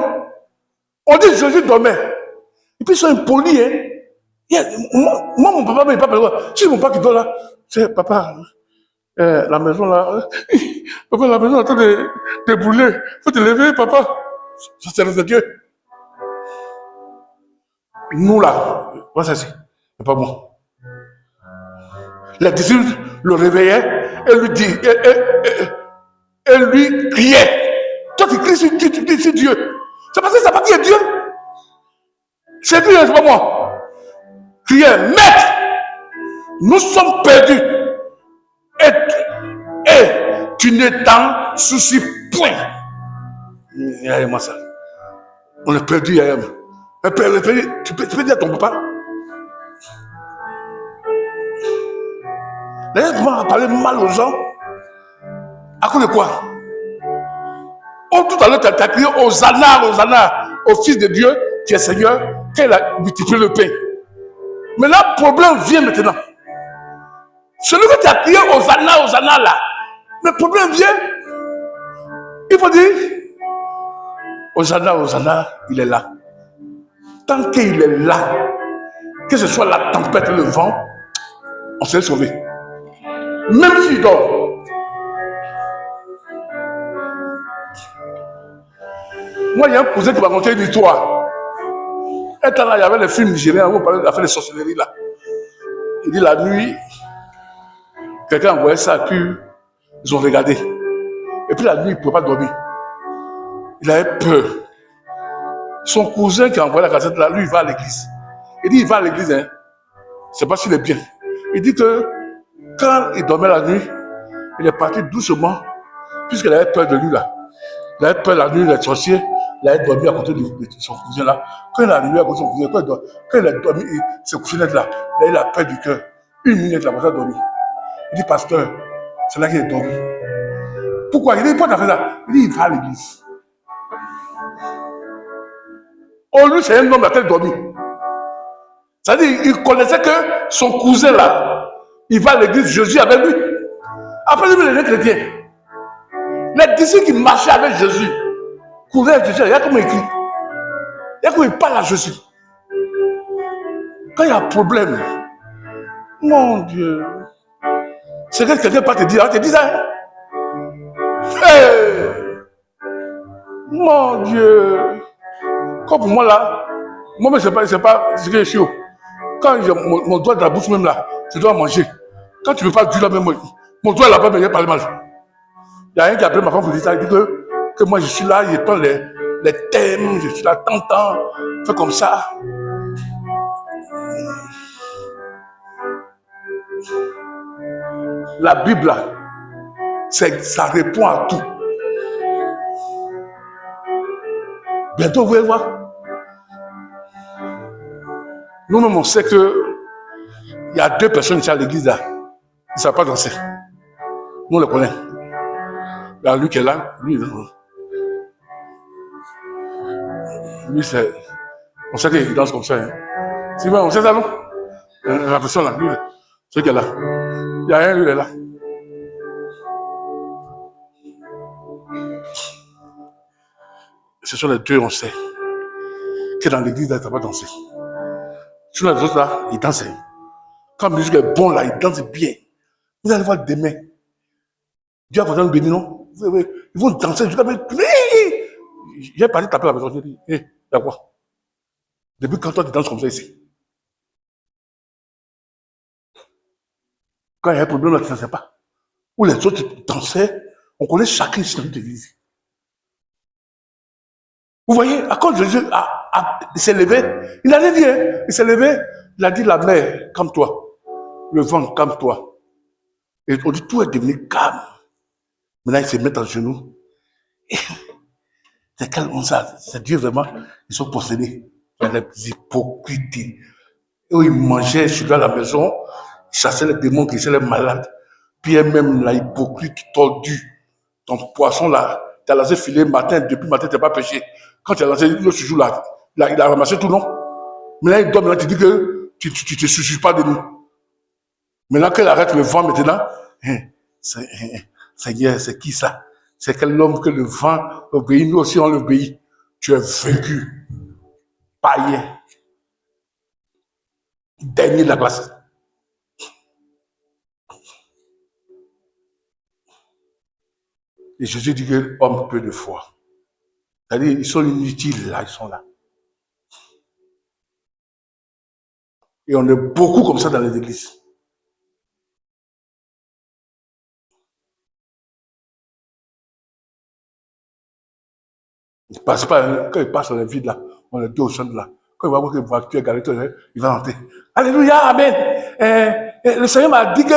On dit Jésus dormait. Et puis ils sont impolis. Hein? Moi, mon papa, il parle. Si mon papa qui dort là, c'est papa, la maison là. Papa, la maison est en train de brûler. Il faut te lever, papa. Ça, c'est de Dieu. Nous là, voilà, c'est pas bon. Les disciples le réveillaient et lui dit, et lui criait. Toi tu cries sur Dieu. C'est parce que ça pas qui est Dieu. C'est Dieu, c'est pas moi. Criait, maître, nous sommes perdus. Et tu ne t'en soucies point. Moi ça. On est perdu, Yayam. Tu peux dire à ton papa. D'ailleurs, comment parler mal aux gens? À cause de quoi? Oh, tout à l'heure, tu as crié Hosanna, au Fils de Dieu, qui est Seigneur, qu'il a multiplié le pain. Mais là, le problème vient maintenant. Celui que tu as crié Hosanna là, le problème vient. Il faut dire Hosanna, il est là. Tant qu'il est là, que ce soit la tempête, le vent, on s'est sauvé. Même s'il dort. Moi, il y a un cousin qui m'a raconté une histoire. Un temps là, il y avait les films nigériens où on parlait de la sorcellerie là. Il dit la nuit, Quelqu'un envoyait ça, puis ils ont regardé. Et puis la nuit, il ne pouvait pas dormir. Il avait peur. Son cousin qui a envoyé la cassette là, lui, il va à l'église. Il dit, il va à l'église, hein. C'est pas s'il est bien. Il dit que quand il dormait la nuit, il est parti doucement, puisqu'il avait peur de lui là. Il avait peur la nuit, les sorciers. Il avait dormi à côté de son cousin là. Quand il est arrivé à côté de son cousin, quand il a dormi, il s'est couché net là. Là, il a peur du cœur. Une minute là, il a dormi. Il dit, pasteur, c'est là qu'il est dormi. Pourquoi? Il dit, pourquoi tu as fait ça? Il dit, il va à l'église. Oh, lui, c'est un homme qui a dormi. C'est-à-dire, il connaissait que son cousin là, il va à l'église, Jésus avec lui. Après, lui, il est chrétien. Les disciples qui marchaient avec Jésus, couraient avec Jésus, il y a comme écrit. Il y a comme il parle à Jésus. Quand il y a un problème, mon Dieu, c'est que quelqu'un peut te dire, te dit ça. Hein? Hey, mon Dieu. Comme pour moi là, moi-même, c'est pas ce que je suis. Quand j'ai mon doigt dans la bouche même là, je dois manger. Quand tu ne veux pas du là même, mon doigt là-bas, mais il n'y a pas le mal. Il y a un qui a appelé ma femme pour dire ça, il dit que moi je suis là, il prend les thèmes, je suis là, tant, fait comme ça. La Bible là, ça répond à tout. Bientôt vous allez voir. Nous-mêmes on sait que il y a 2 personnes qui sont à l'église là, ils ne savent pas danser. Nous on les connaît. Il y a lui qui est là, lui c'est. On sait qu'il danse comme ça. Hein. C'est vrai, on sait ça, non? La personne là, lui, celui qui est là. Il y a un, lui, il est là. Ce sont les 2, on sait. Que dans l'église, là, il ne savent pas danser. Sur les autres, là, ils dansent. Quand la musique est bonne, là, ils dansent bien. Vous allez voir demain. Dieu va vous bénir, non? Ils vont danser jusqu'à. J'ai parlé de taper la maison. J'ai dit, hé, il y a quoi? Depuis quand toi, tu danses comme ça ici? Quand il y a un problème là, tu ne sais pas. Où les autres dansaient, on connaît chacun ici dans l'église. Vous voyez, à quand Jésus s'est levé, il a dit, hein, il s'est levé, il a dit la mer, calme-toi. Le vent, calme-toi. Et on dit, tout est devenu calme. Maintenant, il se met en genoux. C'est calme ça. C'est Dieu vraiment, ils sont possédés. Il y a des hypocrites. Eux, ils mangeaient sur la maison, ils chassaient les démons qui étaient les malades. Puis même la hypocrite tordue. Ton poisson là, tu as lancé filet matin, depuis matin, tu n'as pas pêché. Quand tu as lancé le jour là, il a ramassé tout, non? Maintenant, il dort, tu dis que tu ne te soucies pas de nous. Maintenant qu'elle arrête le vent, maintenant, Seigneur, c'est qui ça? C'est quel homme que le vent obéit, nous aussi on l'obéit. Tu es vaincu. Païen. Dernier de la classe. Et Jésus dit que homme peu de foi. C'est-à-dire, ils sont inutiles là, ils sont là. Et on est beaucoup comme ça dans les églises. Il passe pas, quand il passe dans les vides là, on est deux au centre là. Quand il va voir que voiture est garée, il va rentrer. Alléluia, Amen. Le Seigneur m'a dit que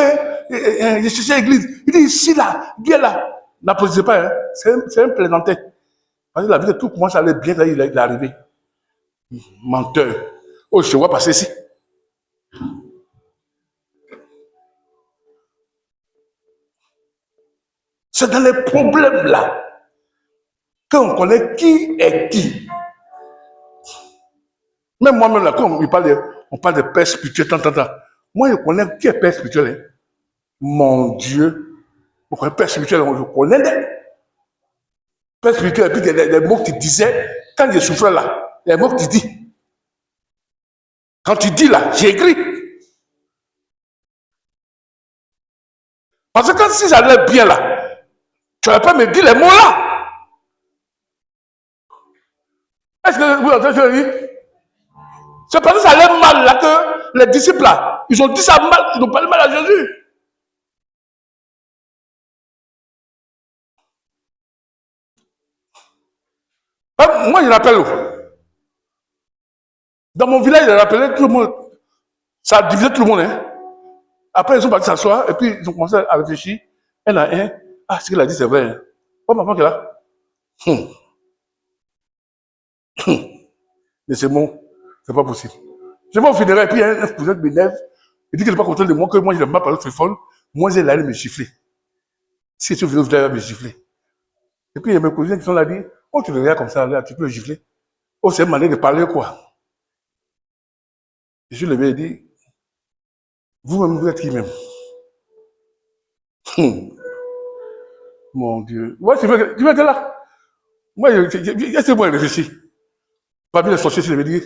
je suis à l'église. Il dit ici là, Dieu là. N'applaudissez pas, hein. C'est un plaisantin. Parce que la vie de tout commence à aller bien, il est arrivé. Menteur. Oh, je te vois passer ici. C'est dans les problèmes là qu'on connaît qui est qui. Même moi-même là, quand on parle de père spirituel, moi je connais qui est père spirituel. Hein? Mon Dieu. On connaît père spirituel, je connais des père spirituel, et puis des mots que tu disais, quand je souffrais là, les mots que tu dis. Quand tu dis là, j'ai écrit. Parce que quand si ça allait bien là, tu n'aurais pas me dire les mots là. Est-ce que vous entendez ce que je dis? C'est parce que ça allait mal là que les disciples là, ils ont dit ça mal, ils ont parlé mal à Jésus. Moi, je l'appelle. Dans mon village, il rappelait tout le monde. Ça divisait tout le monde. Hein. Après, ils sont partis s'asseoir et puis ils ont commencé à réfléchir. Un à un. Ah, ce qu'il a dit, c'est vrai. Hein. Oh, maman qui est là. Mais c'est bon. C'est pas possible. Je vais au funérail et puis un cousin m'énerve. Il dit qu'il n'est pas content de moi, que moi, je n'aime pas parler au téléphone. Moi, j'ai allé me gifler. Si tu veux, il va me gifler. Et puis, il y a mes cousins qui sont là, dit, oh, tu le regardes comme ça, là, tu peux le gifler. Oh, c'est une manière de parler, quoi. Je lui ai dit, vous-même, vous êtes qui même? Mon Dieu. Ouais, tu veux être là? Moi, laissez-moi réfléchir. Parmi les sorciers, je vais dire,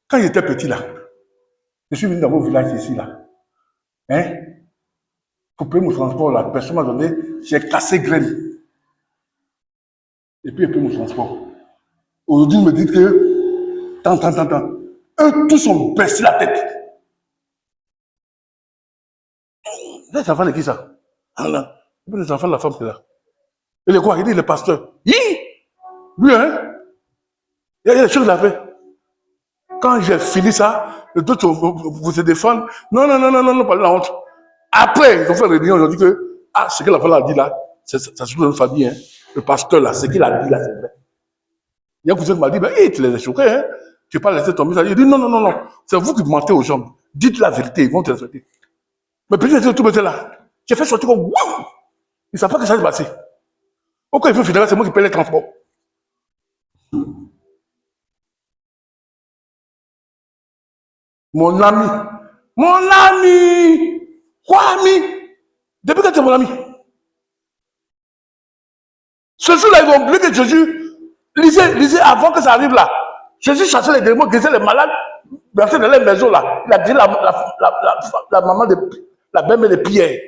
quand j'étais petit, là, je suis venu dans vos villages ici, là. Hein? Pour payer mon transport, la personne m'a donné, j'ai cassé graine. Et puis, il paye mon transport. Aujourd'hui, vous me dites que, tant. Eux, tous ont baissé la tête. Les enfants de qui ça? Ah là. Et puis les enfants de la femme qui est là. Il est quoi? Il dit, le pasteur. Lui, hein? Il y a des choses à faire. Quand j'ai fini ça, les autres vous se défendent. Non, pas de la honte. Après, ils ont fait une réunion, ils ont dit que, ah, ce que la femme a dit là, ça se trouve dans une famille, hein. Le pasteur là, ce qu'il a dit là, c'est vrai. Il y a un cousin qui m'a dit, ben, hey, tu les as choqués, hein. Tu n'as pas laissé tomber ça. Il dit, non. C'est vous qui mentez aux gens. Dites la vérité, ils vont te respecter. Mais peut-être tout était là. J'ai fait sortir comme, waouh! Ils ne savent pas que ça s'est passé. Pourquoi il faut finir, c'est moi qui paye les transports. Mon ami. Mon ami. Quoi, ami? Depuis que tu es mon ami. Ce jour-là, ils vont oublier que Jésus, lisez avant que ça arrive là. Jésus chassait les démons, guérissait les malades, rentrait dans les maisons là. Il a dit la maman de la belle de Pierre.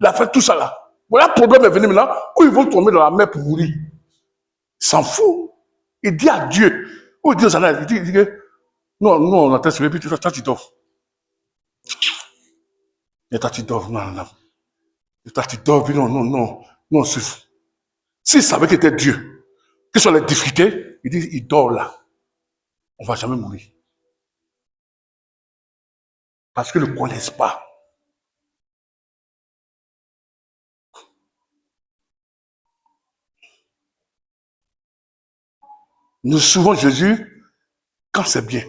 Il a fait tout ça là. Voilà, le problème est venu maintenant où ils vont tomber dans la mer pour mourir. Il s'en fout. Il dit à Dieu. Où il dit aux annales, il dit que non, on entend ce puis toi tu dors. Et toi tu dors, non. Et toi tu dors, puis non, s'il savait qu'il était Dieu, que ce soit les difficultés, il dit, il dort là. On ne va jamais mourir. Parce qu'ils ne le connaissent pas. Nous suivons Jésus quand c'est bien.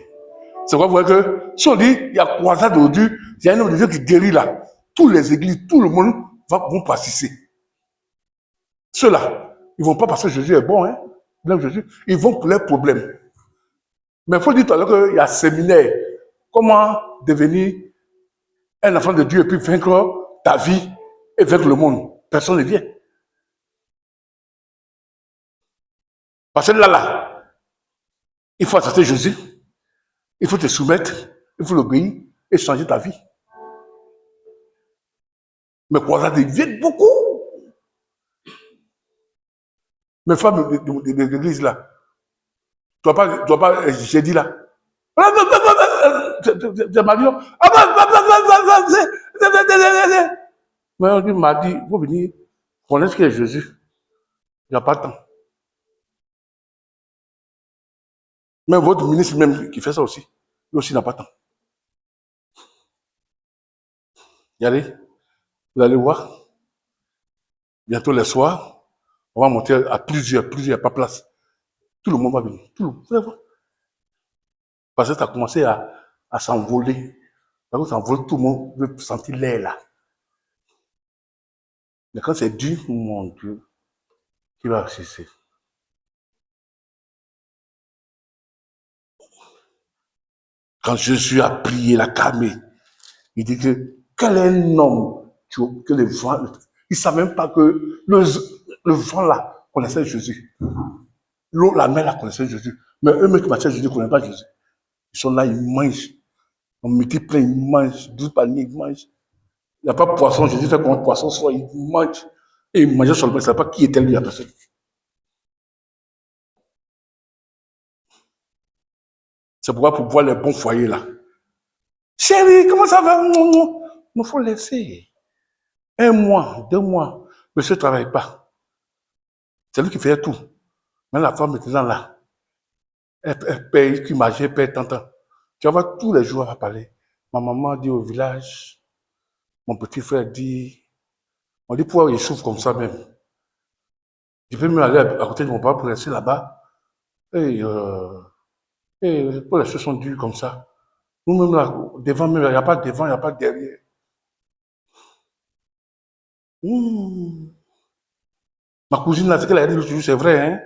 C'est quoi vous voyez que si on dit il y a croisade aujourd'hui, il y a un homme de Dieu qui guérit là. Toutes les églises, tout le monde vont participer. Ceux-là, ils ne vont pas parce que Jésus est bon, hein. Jésus, ils vont pour leurs problèmes. Mais il faut dire tout à l'heure qu'il y a un séminaire. Comment devenir un enfant de Dieu et puis vaincre ta vie et vaincre le monde. Personne ne vient. Parce que là, il faut accepter Jésus. Il faut te soumettre. Il faut l'obéir et changer ta vie. Mais croisades, ils viennent beaucoup. Mes femmes de l'église là, tu dois pas, j'ai dit là. C'est Marion. Mais on m'a dit, il faut venir connaître ce qu'est Jésus. Il n'y a pas de temps. Même votre ministre même qui fait ça aussi, lui aussi n'a pas de temps. Y allez, vous allez voir. Bientôt les soirs, on va monter à plusieurs, pas place. Tout le monde va venir. Tout le monde. Vous allez voir. Parce que ça a commencé à s'envoler. Parce que ça s'envole, tout le monde veut sentir l'air là. Mais quand c'est dur, mon Dieu, qui va cesser? Quand Jésus a prié la calmé, il dit que quel est un homme que le vent, il ne savait même pas que le vent là connaissait Jésus. L'eau, la mer là connaissait Jésus. Mais eux-mêmes qui marchaient Jésus ne connaissent pas Jésus. Ils sont là, ils mangent. On multiplie, ils mangent. 12 paniers, ils mangent. Il n'y a pas de poisson. Jésus fait comme un poisson soit, ils mangent. Et ils mangeaient seulement. Ils ne savaient pas qui était lui, la personne. C'est pourquoi pour voir les bons foyers là. Chérie, comment ça va? Il faut laisser. 1 mois, 2 mois. Monsieur ne travaille pas. C'est lui qui fait tout. Mais la femme est là. Père qui mangeait, père, tante. Tu vas voir tous les jours, elle va parler. Ma maman dit au village, mon petit frère dit, on dit pourquoi il souffre comme ça même. Je peux même aller à côté de mon papa pour rester là-bas. Et pour les choses sont dures comme ça. Nous-mêmes là, devant même, il n'y a pas devant, il n'y a pas derrière. Ma cousine là, ce qu'elle a dit l'autre jour, c'est vrai, hein.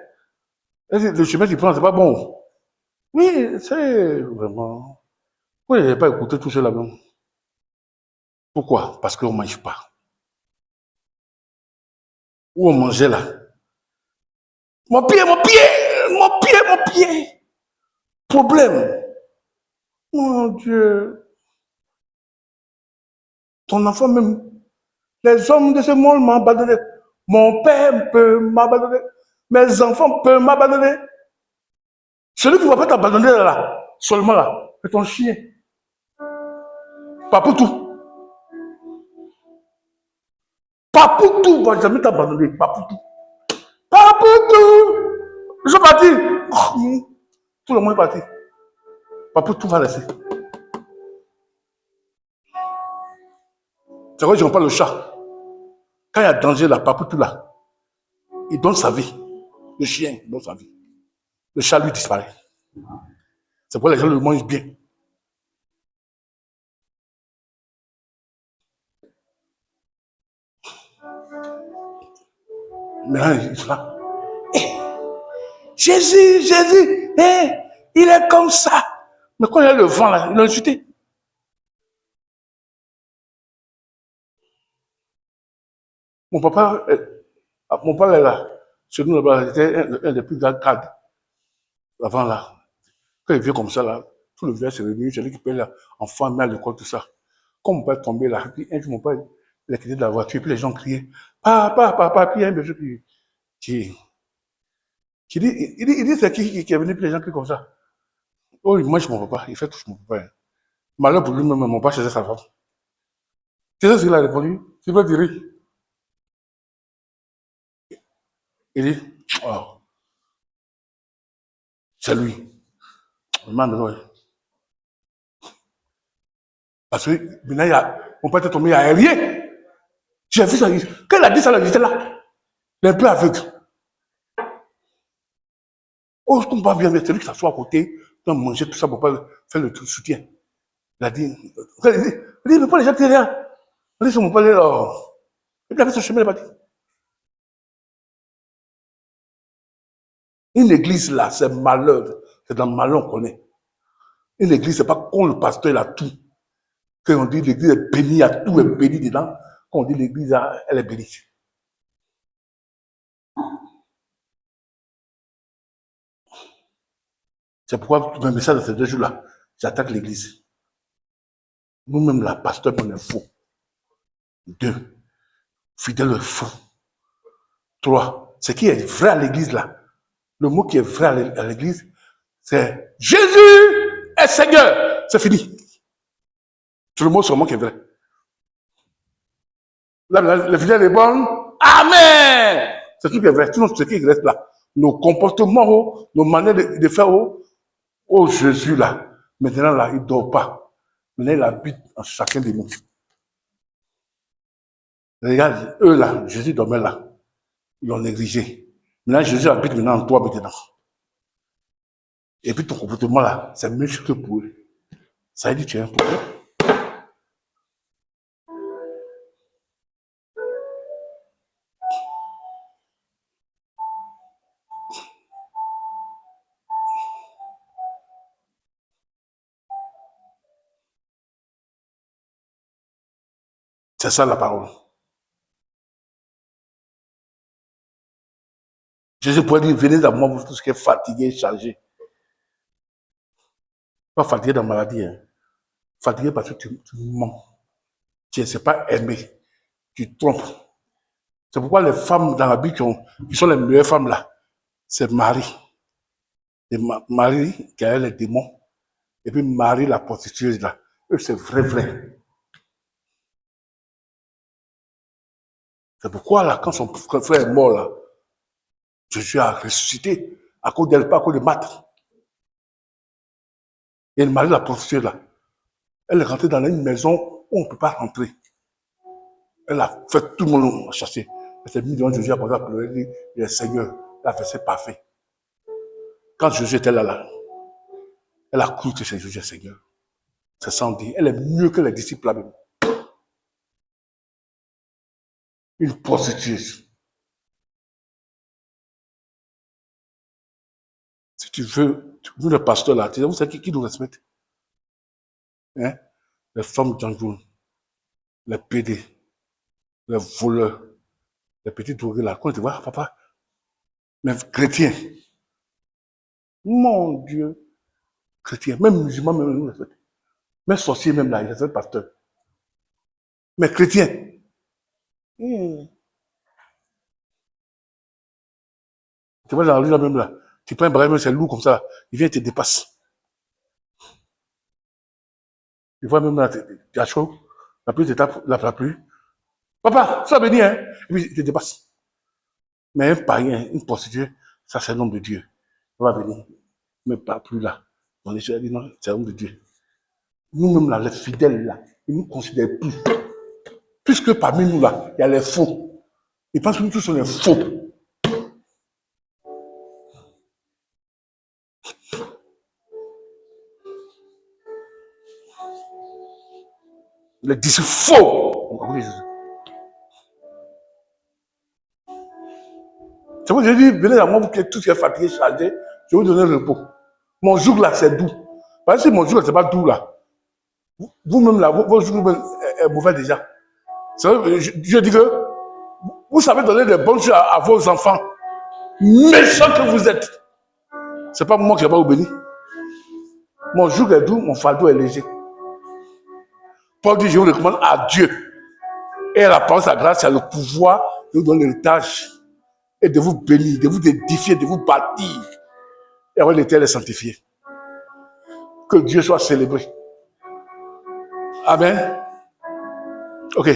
Elle dit, le chemin qu'il prend, c'est pas bon. Oui, c'est vraiment. Pourquoi il n'avait pas écouté tout cela même? Pourquoi? Parce qu'on ne mange pas. Où on mangeait là? Mon pied, mon pied! Mon pied, mon pied! Problème. Mon Dieu. Ton enfant même. Les hommes de ce monde m'ont abandonné. Mon père peut m'abandonner. Mes enfants peuvent m'abandonner. Celui qui ne va pas t'abandonner là, seulement là, c'est ton chien. Pas pour tout. Pas pour tout, ne va jamais t'abandonner. Pas pour tout. Pas pour tout. Je suis parti. Tout le monde est parti. Pas pour tout va laisser. C'est vrai, je n'aime pas le chat. Quand il y a danger là, pas pour tout là, il donne sa vie. Le chien donne sa vie. Le chat lui disparaît. C'est pourquoi les gens le mangent bien. Maintenant, il est là. Jésus, Jésus, il est comme ça. Mais quand il y a le vent là, il l'a insulté. Mon papa, mon père est là. Chez nous là-bas, il était un des plus grands cadres. Avant là, quand il vient comme ça là, tout le village s'est réuni, celui qui paye là, enfant, mais à l'école, tout ça. Quand mon père est tombé là, puis un jour mon père, il a quitté de la voiture, puis les gens criaient, papa, papa, puis il y a un monsieur qui, il dit c'est qui est venu, puis les gens crient comme ça. Oh, il mange mon papa, il fait tout mon papa. Malheur pour lui-même, mon papa chez sa femme. Tu sais ce qu'il a répondu? Tu veux dire? Il dit, oh, c'est lui. Parce que maintenant, mon père est tombé, il n'y a rien. J'ai vu ça. Quand il a dit ça, il était là. Il est un peu aveugle. Oh, je ne comprends pas bien, mais celui qui s'assoit à côté, doit manger tout ça pour pas faire le soutien. Il a dit, mais pourquoi les gens disent rien? On dit, c'est mon père, là. Et puis il a fait son chemin, il est parti. Une église, là, c'est malheur. C'est dans le malheur qu'on est. Une église, c'est pas quand le pasteur, il a tout. Quand on dit l'église est bénie, il y a tout est béni dedans. Quand on dit l'église, elle est bénie. C'est pourquoi le message de ces 2 jours-là, j'attaque l'église. Nous-mêmes, la pasteur, on est faux. 2, fidèle est faux. 3, ce qui est vrai à l'église là, le mot qui est vrai à l'église, c'est Jésus est Seigneur. C'est fini. C'est le mot seulement qui est vrai. La fidèle est bonne. Amen. C'est tout qui est vrai. Sinon, ce qui reste là, nos comportements, nos manières de faire, oh Jésus là, maintenant là, il ne dort pas. Maintenant, il habite en chacun de nous. Regarde, eux là, Jésus dormait là. Ils l'ont négligé. Maintenant, Jésus habite maintenant en toi maintenant. Et puis ton comportement là, c'est mieux que pour eux. Ça veut dire que tu as un problème. C'est ça la parole. Jésus pourrait dire, venez à moi, vous tous qui êtes fatigués, chargés. Pas fatigué dans la maladie. Hein. Fatigué parce que tu mens. Tu ne sais pas aimer. Tu trompes. C'est pourquoi les femmes dans la Bible qui sont les meilleures femmes là, c'est Marie. Et Marie qui a les démons. Et puis Marie la prostitueuse là. Eux, c'est vrai, vrai. C'est pourquoi là, quand son frère est mort là, Jésus a ressuscité à cause d'elle, pas à cause de Marthe. Il y a une Marie la prostituée là. Elle est rentrée dans une maison où on ne peut pas rentrer. Elle a fait tout le monde chasser. Elle s'est mise devant Jésus, elle a pleuré, elle dit, il est Seigneur, elle a fait c'est parfait. Quand Jésus était là, elle a cru que c'est Jésus, Seigneur. C'est sans dire, elle est mieux que les disciples là-même. Une prostituée. Si tu veux, nous le pasteur là, vous savez qui nous respecte? Hein? Les femmes d'Anjoun, les PD, les voleurs, les petits drogués là. Quand tu vois, papa, les chrétiens. Mon Dieu, chrétiens, même musulmans, même nous respectent. Même sorciers, même là, ils respectent pasteur. Mais chrétiens. Tu vois, dans la rue là même là, tu prends un bagage, c'est lourd comme ça, il vient et te dépasse. Tu vois même là, tu as chaud, la pluie t'étape, la pluie. Papa, ça veut dire, hein? Et puis il te dépasse. Mais un païen, une prostituée, ça c'est l'homme de Dieu. Il va venir, mais pas plus là. On est dit non, c'est l'homme de Dieu. Nous-mêmes là, les fidèles là, ils ne nous considèrent plus. Puisque parmi nous là, il y a les faux. Ils pensent que nous tous sommes les faux. Les disciples faux. C'est pour ça que j'ai dit, venez à moi, vous qui êtes tous fatigués, chargés, je vais vous donner le repos. Mon jour là, c'est doux. Parce que mon jour là, c'est pas doux là. Vous-même là, vos jours est mauvais déjà. Je dis que vous savez donner des bonnes choses à vos enfants. Méchants que vous êtes. C'est pas moi qui vais pas vous bénir. Mon jour est doux, mon fardeau est léger. Paul dit, je vous recommande à Dieu. Et à la parole de sa grâce, il y a le pouvoir de vous donner l'héritage. Et de vous bénir, de vous édifier, de vous bâtir. Et après l'éternel est sanctifié. Que Dieu soit célébré. Amen. Ok.